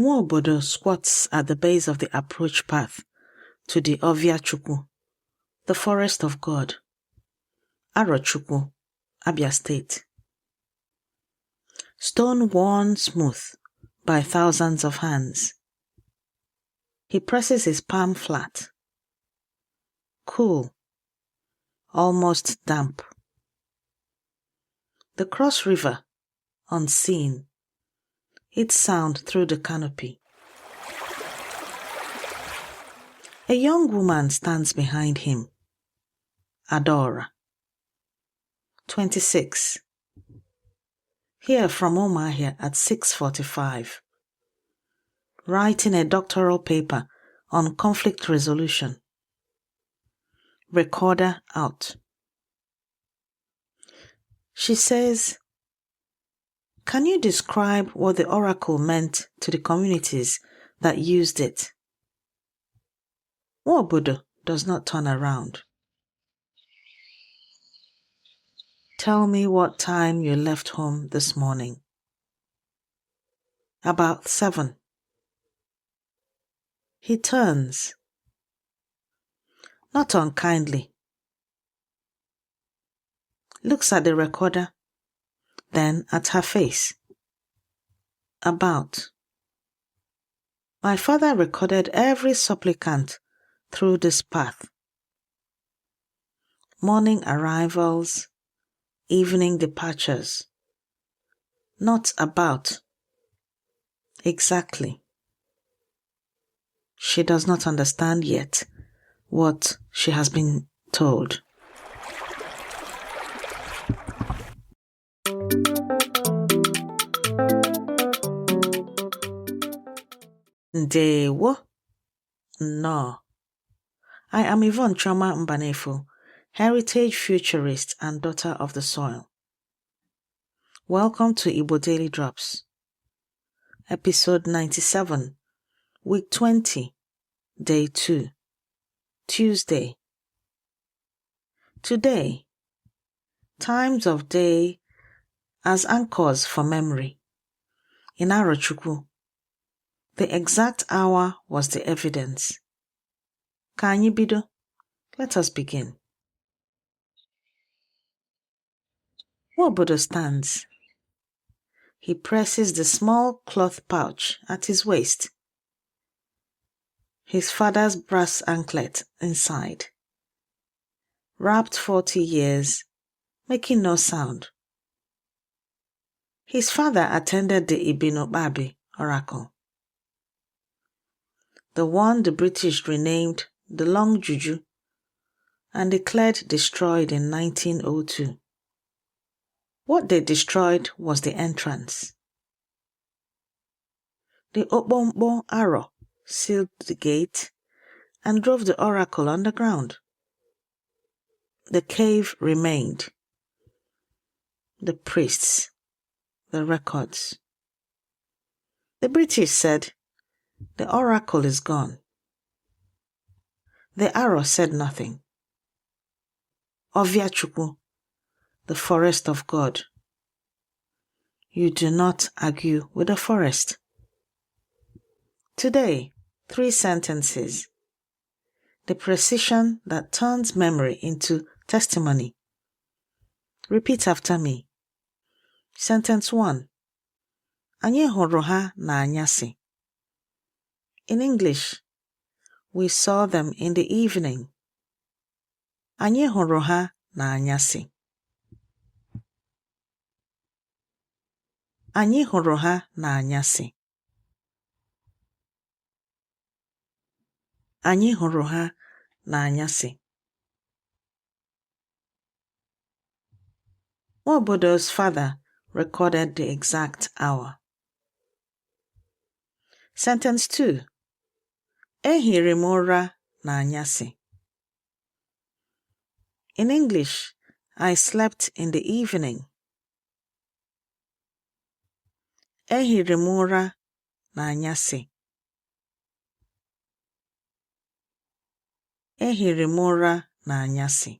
Nwobodo squats at the base of the approach path to the Oviachukwu, the forest of God. Arochukwu, Abia State. Stone worn smooth by thousands of hands. He presses his palm flat. Cool, almost damp. The Cross River, unseen, its sound through the canopy. A young woman stands behind him. Adora. 26. Here from Omahia at 6:45. Writing a doctoral paper on conflict resolution. Recorder out. She says, "Can you describe what the oracle meant to the communities that used it?" Nwobodo does not turn around. "Tell me what time you left home this morning." "About 7. He turns. Not unkindly. Looks at the recorder, then at her face. About. My father recorded every supplicant through this path. Morning arrivals, evening departures. Not about. Exactly. She does not understand yet what she has been told. Ndewo. No. I am Yvonne Choma Mbanefo, heritage futurist and daughter of the soil. Welcome to Igbo Daily Drops. Episode 97, Week 20, Day 2, Tuesday. Today, times of day as anchors for memory. In Arochukwu, the exact hour was the evidence. Ka anyị bido? Let us begin. Nwobodo stands. He presses the small cloth pouch at his waist. His father's brass anklet inside. Wrapped 40 years, making no sound. His father attended the Ibin Ukpabi oracle. The one the British renamed the Long Juju and declared destroyed in 1902. What they destroyed was the entrance. The Okpompo arrow sealed the gate and drove the oracle underground. The cave remained. The priests, the records. The British said, "The oracle is gone." The arrow said nothing. Oviachukwu, the forest of God. You do not argue with the forest. Today, 3 sentences. The precision that turns memory into testimony. Repeat after me. Sentence 1. Anyị hụrụ ha n'anyasị. In English, we saw them in the evening. Anyị hụrụ ha n'anyasị. Anyị hụrụ ha n'anyasị. Anyị hụrụ ha n'anyasị. Nwobodo's father recorded the exact hour. Sentence 2. Ehiri m ụra n'anyasị. In English, I slept in the evening. Ehiri m ụra n'anyasị. Ehiri m ụra n'anyasị.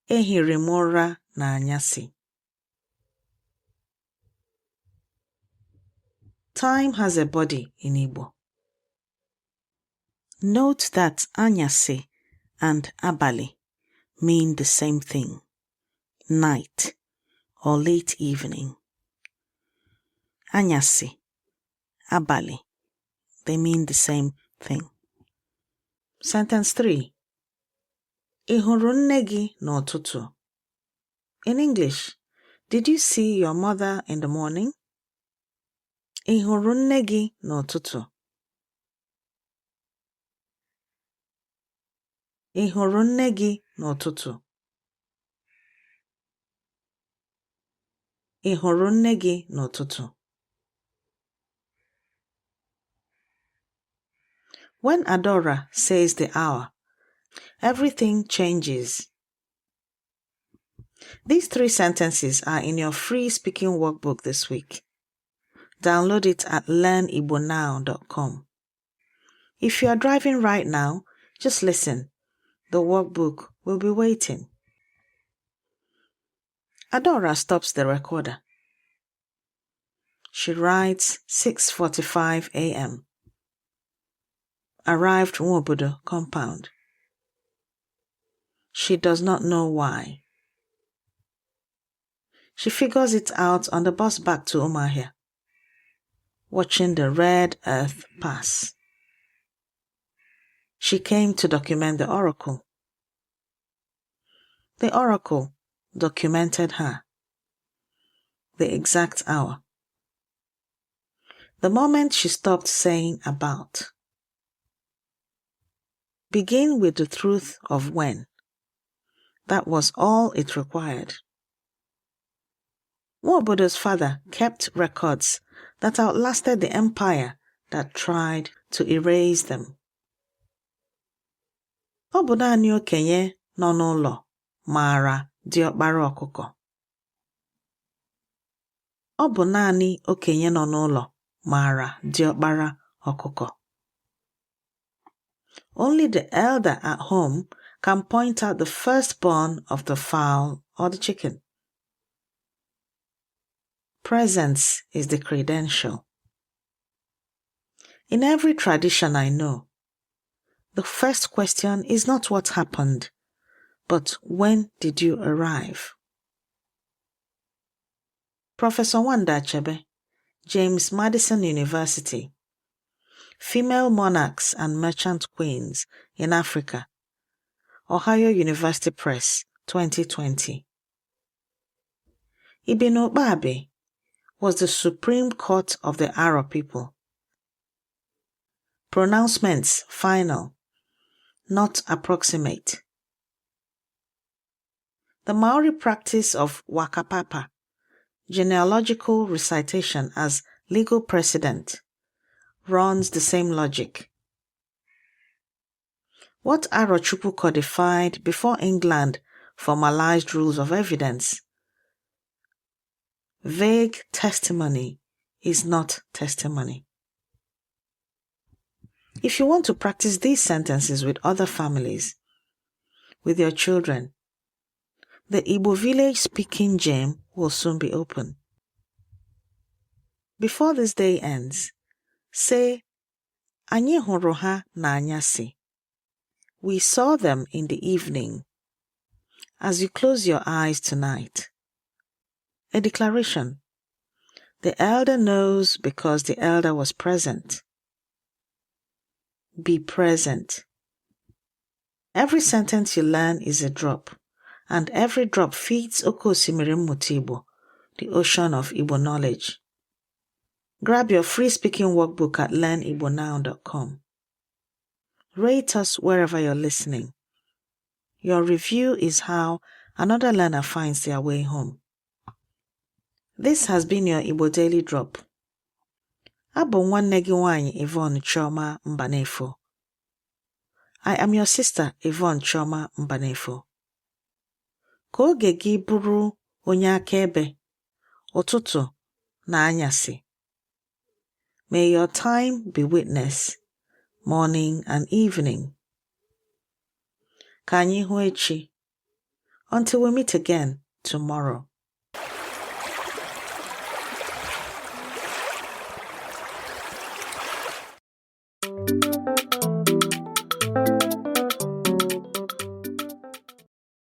Ehiri m ụra n'anyasị. Time has a body in Igbo. Note that anyasị and abali mean the same thing, night or late evening. Anyasị, abali, they mean the same thing. Sentence 3. Ị hụrụ nne gị n'ụtụtụ? In English, did you see your mother in the morning? Ị hụrụ nne gị n'ụtụtụ? Ị hụrụ nne gị n'ụtụtụ? Ị hụrụ nne gị n'ụtụtụ? When Adora says the hour, everything changes. These 3 sentences are in your free speaking workbook this week. Download it at learnibonow.com. If you are driving right now, just listen. The workbook will be waiting. Adora stops the recorder. She writes 6:45 a.m. Arrived Nwobodo compound. She does not know why. She figures it out on the bus back to Umuahia, watching the red earth pass. She came to document the oracle. The oracle documented her, the exact hour. The moment she stopped saying about. Begin with the truth of when. That was all it required. Nwobodo's father kept records that outlasted the empire that tried to erase them. Ọ bụ naanị okenye nọ n'ụlọ maara diọkpara ọkụkọ. Ọ bụ naanị okenye nọ n'ụlọ maara diọkpara ọkụkọ. Only the elder at home can point out the firstborn of the fowl or the chicken. Presence is the credential. In every tradition I know, the first question is not what happened, but when did you arrive? Professor Wanda Achebe, James Madison University, Female Monarchs and Merchant Queens in Africa, Ohio University Press, 2020. Ibin Ukpabi was the Supreme Court of the Aro people. Pronouncements final, not approximate. The Maori practice of wakapapa, genealogical recitation as legal precedent, runs the same logic. What Arochukwu codified before England formalized rules of evidence. Vague testimony is not testimony. If you want to practice these sentences with other families, with your children, the Igbo village speaking gym will soon be open. Before this day ends, say, Anyị hụrụ ha n'anyasị. We saw them in the evening. As you close your eyes tonight. A declaration. The elder knows because the elder was present. Be present. Every sentence you learn is a drop, and every drop feeds Oke Osimiri Mmụta Igbo, the ocean of Igbo knowledge. Grab your free speaking workbook at learnibonow.com. Rate us wherever you're listening. Your review is how another learner finds their way home. This has been your Igbo Daily Drop. Abụ nwanne gị nwanyị Yvonne Chioma Mbanefo. I am your sister Yvonne Chioma Mbanefo. Ka oge gị bụrụ onye akaebe, ụtụtụ na anyasị. May your time be witness, morning and evening. Ka anyị hụ echi. Until we meet again tomorrow. you.